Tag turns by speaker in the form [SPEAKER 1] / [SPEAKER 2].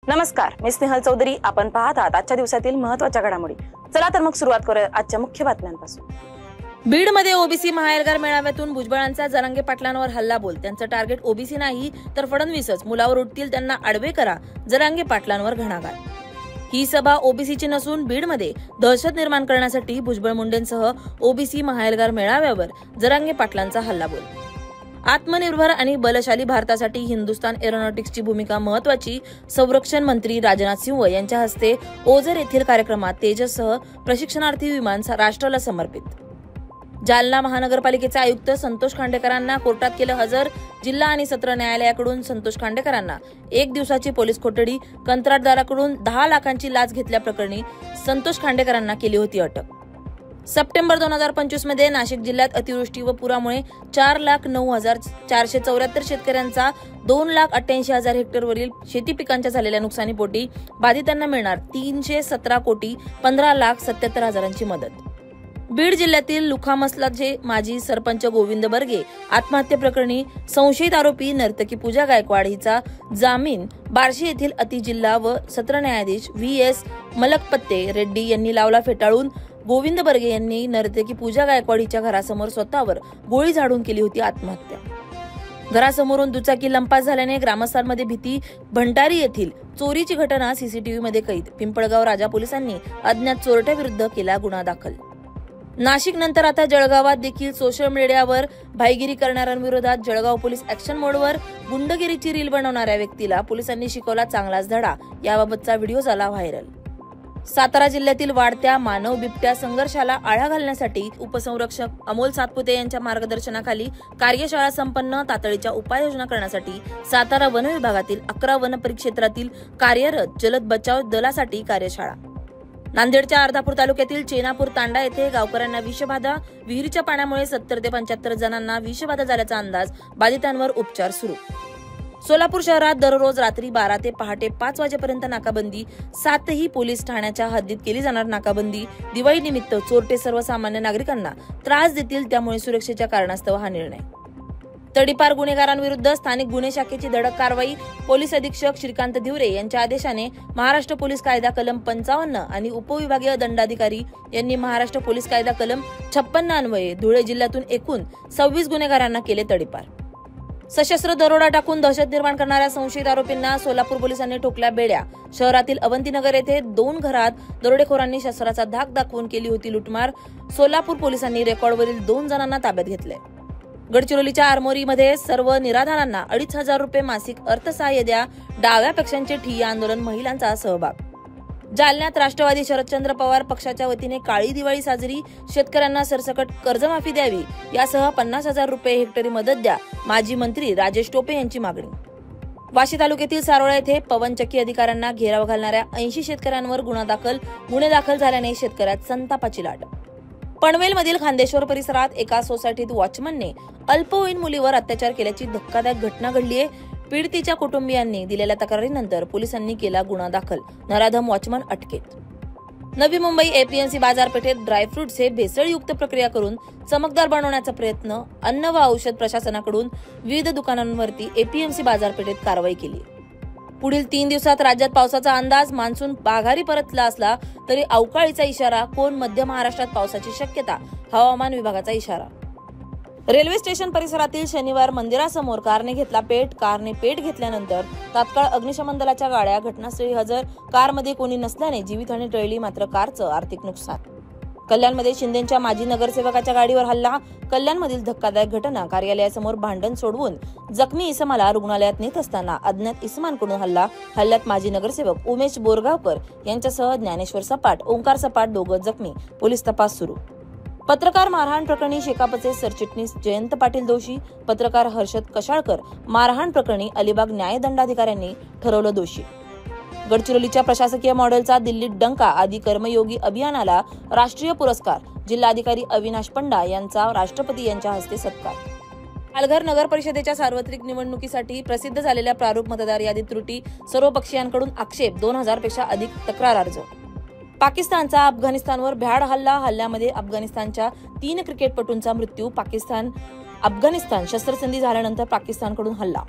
[SPEAKER 1] नमस्कार, मी स्नेहल चौधरी. आपण पाहत आहात आजच्या दिवसातील महत्त्वाच्या घडामोडी. चला तर मग सुरुवात करूया आजच्या मुख्य बातम्यांपासून.
[SPEAKER 2] बीडमध्ये ओबीसी महाएल्गार मेळाव्यातून भुजबळांचा जरांगे पाटलांवर हल्लाबोल. त्यांचं टार्गेट ओबीसी नाही तर फडणवीसच. मुलावर उठतील त्यांना आडवे करा, जरांगे पाटलांवर घणाघात. ही सभा ओबीसीची नसून बीडमध्ये दहशत निर्माण करण्यासाठी भुजबळ मुंडेंसह ओबीसी महाएल्गार मेळाव्यावर जरांगे पाटलांचा हल्लाबोल. आत्मनिर्भर आणि बलशाली भारतासाठी हिंदुस्थान एरोनॉटिक्सची भूमिका महत्वाची. संरक्षण मंत्री राजनाथ सिंह यांच्या हस्ते ओझर येथील कार्यक्रमात तेजससह प्रशिक्षणार्थी विमान राष्ट्राला समर्पित. जालना महानगरपालिकेचे आयुक्त संतोष खांडेकरांना कोर्टात केलं हजर. जिल्हा आणि सत्र न्यायालयाकडून संतोष खांडेकरांना 1 दिवसाची पोलीस कोठडी. कंत्राटदाराकडून 10 लाखांची लाच घेतल्याप्रकरणी संतोष खांडेकरांना केली होती अटक. सप्टेंबर 2025 मध्ये नाशिक जिल्ह्यात अतिवृष्टी व पुरामुळे 4,09,474 शेतकऱ्यांचा 2,88,000 हेक्टरवरील शेती पिकांच्या झालेल्या नुकसानीपोटी बाधितांना मिळणार 317,15,77,000ची मदत. बीड जिल्ह्यातील लुखामसलाचे माजी सरपंच गोविंद बर्गे आत्महत्येप्रकरणी संशयित आरोपी नर्तकी पूजा गायकवाड हिचा जामीन बार्शी येथील अतिजिल्हा व सत्र न्यायाधीश VS मलकपत्ते रेड्डी यांनी लावला फेटाळून गोविंद बर्गे यांनी नर्तकी पूजा गायकवाड हिच्या घरासमोर स्वतःवर गोळी झाडून केली होती आत्महत्या. घरासमोरून दुचाकी लंपास झाल्याने ग्रामस्थांमध्ये भीती. भंडारी येथील चोरीची घटना सीसीटीव्ही मध्ये कैद. पिंपळगाव राजा पोलिसांनी अज्ञात चोरट्याविरुद्ध केला गुन्हा दाखल. नाशिक नंतर आता जळगावात देखील सोशल मीडियावर भाईगिरी करणाऱ्यांविरोधात जळगाव पोलीस ऍक्शन मोडवर. गुंडगिरीची रील बनवणाऱ्या व्यक्तीला पोलिसांनी शिकवला चांगलाच धडा. याबाबतचा व्हिडिओ झाला व्हायरल. सातारा जिल्ह्यातील वाढत्या मानव बिबट्या संघर्षाला आळा घालण्यासाठी उपसंरक्षक अमोल सातपुते यांच्या मार्गदर्शनाखाली कार्यशाळा संपन्न. तातडीच्या उपाययोजना करण्यासाठी सातारा वन विभागातील 11 वन परिक्षेत्रातील कार्यरत जलद बचाव दलासाठी कार्यशाळा. नांदेडच्या अर्धापूर तालुक्यातील चेनापूर तांडा येथे गावकऱ्यांना विषबाधा. विहिरीच्या पाण्यामुळे 70 ते 75 जणांना विषबाधा झाल्याचा अंदाज. बाधितांवर उपचार सुरू. सोलापूर शहरात दररोज रात्री 12 ते पहाटे 5 वाजेपर्यंत नाकाबंदी. 7ही पोलीस ठाण्याच्या हद्दीत केली जाणार नाकाबंदी. दिवाळी निमित्त चोरटे सर्वसामान्य नागरिकांना त्रास देतील, त्यामुळे सुरक्षेच्या कारणास्तव हा निर्णय. तडीपार गुन्हेगारांविरुद्ध स्थानिक गुन्हे शाखेची धडक कारवाई. पोलीस अधीक्षक श्रीकांत धिवरे यांच्या आदेशाने महाराष्ट्र पोलीस कायदा कलम 55 आणि उपविभागीय दंडाधिकारी यांनी महाराष्ट्र पोलीस कायदा कलम 56 अन्वये धुळे जिल्ह्यातून एकूण 26 गुन्हेगारांना केले तडीपार. सशस्त्र दरोडा टाकून दहशत निर्माण करणाऱ्या संशयित आरोपींना सोलापूर पोलिसांनी ठोकल्या बेड्या. शहरातील अवंतीनगर येथे 2 घरात दरोडेखोरांनी शस्त्राचा धाक दाखवून केली होती लुटमार. सोलापूर पोलिसांनी रेकॉर्डवरील 2 जणांना ताब्यात घेतले. गडचिरोलीच्या आरमोरीमध्ये सर्व निराधारांना 2,500 रुपये मासिक अर्थसहाय्य द्या. डाव्या पक्षांचे ठिय्या आंदोलन, महिलांचा सहभाग. जालन्यात राष्ट्रवादी शरदचंद्र पवार पक्षाच्या वतीने काळी दिवाळी साजरी. शेतकऱ्यांना सरसकट कर्जमाफी द्यावी यासह 50,000 रुपये हेक्टरी मदत द्या. माजी मंत्री राजेश टोपे यांची मागणी. वाशी तालुक्यातील सारोळा येथे पवनचक्की अधिकाऱ्यांना घेराव घालणाऱ्या 80 शेतकऱ्यांवर गुन्हे दाखल झाल्याने शेतकऱ्यात संतापाची लाट. पनवेलमधील खांदेश्वर परिसरात एका सोसायटीत वॉचमनने अल्पवयीन मुलीवर अत्याचार केल्याची धक्कादायक घटना घडली आहे. पीडितेच्या कुटुंबियांनी दिलेल्या तक्रारीनंतर पोलिसांनी केला गुन्हा दाखल. नराधम वॉचमन अटकेत. नवी मुंबई APMC बाजारपेठेत ड्रायफ्रुट्स भेसळयुक्त प्रक्रिया करून चमकदार बनवण्याचा प्रयत्न. अन्न व औषध प्रशासनाकडून विविध दुकानांवरती APMC बाजारपेठेत कारवाई केली. पुढील 3 दिवसात राज्यात पावसाचा अंदाज. मान्सून माघारी परतला असला तरी अवकाळीचा इशारा. कोण मध्य महाराष्ट्रात पावसाची शक्यता. हवामान विभागाचा इशारा. रेल्वे स्टेशन परिसरातील शनिवार मंदिरासमोर कारने घेतला पेट. कारने पेट घेतल्यानंतर तात्काळ अग्निशमन दलाच्या गाड्या घटनास्थळी हजर. कारमध्ये कोणी नसल्याने जीवितहानी टळली, मात्र कारचं आर्थिक नुकसान. कल्याणमध्ये शिंदेच्या माजी नगरसेवकाच्या गाडीवर हल्ला. कल्याणमधील धक्कादायक घटना. कार्यालयासमोर भांडण सोडवून जखमी इसमाला रुग्णालयात नेत असताना अज्ञात इसमांकडून हल्ला. हल्ल्यात माजी नगरसेवक उमेश बोरगावकर यांच्यासह ज्ञानेश्वर सपाट, ओंकार सपाट दोघं जखमी. पोलीस तपास सुरू. पत्रकार मारहाण प्रकरणी शेकापचे सरचिटणीस जयंत पाटील दोषी. पत्रकार हर्षद कशाळकर मारहाण प्रकरणी अलिबाग न्यायदंडाधिकाऱ्यांनी ठरवलं दोषी. गडचिरोलीच्या प्रशासकीय मॉडेलचा दिल्लीत डंका. आदी कर्मयोगी अभियानाला राष्ट्रीय पुरस्कार. जिल्हाधिकारी अविनाश पंडा यांचा राष्ट्रपती यांच्या हस्ते सत्कार. पालघर नगर परिषदेच्या सार्वत्रिक निवडणुकीसाठी प्रसिद्ध झालेल्या प्रारूप मतदार यादीत त्रुटी. सर्व पक्षीयांकडून आक्षेप. 2,000 पेक्षा अधिक तक्रार अर्ज. पाकिस्तानचा अफगाणिस्तानवर भ्याड हल्ला. हल्ल्यामध्ये अफगाणिस्तानच्या 3 क्रिकेटपटूंचा मृत्यू. अफगाणिस्तान शस्त्रसंधी झाल्यानंतर पाकिस्तानकडून हल्ला.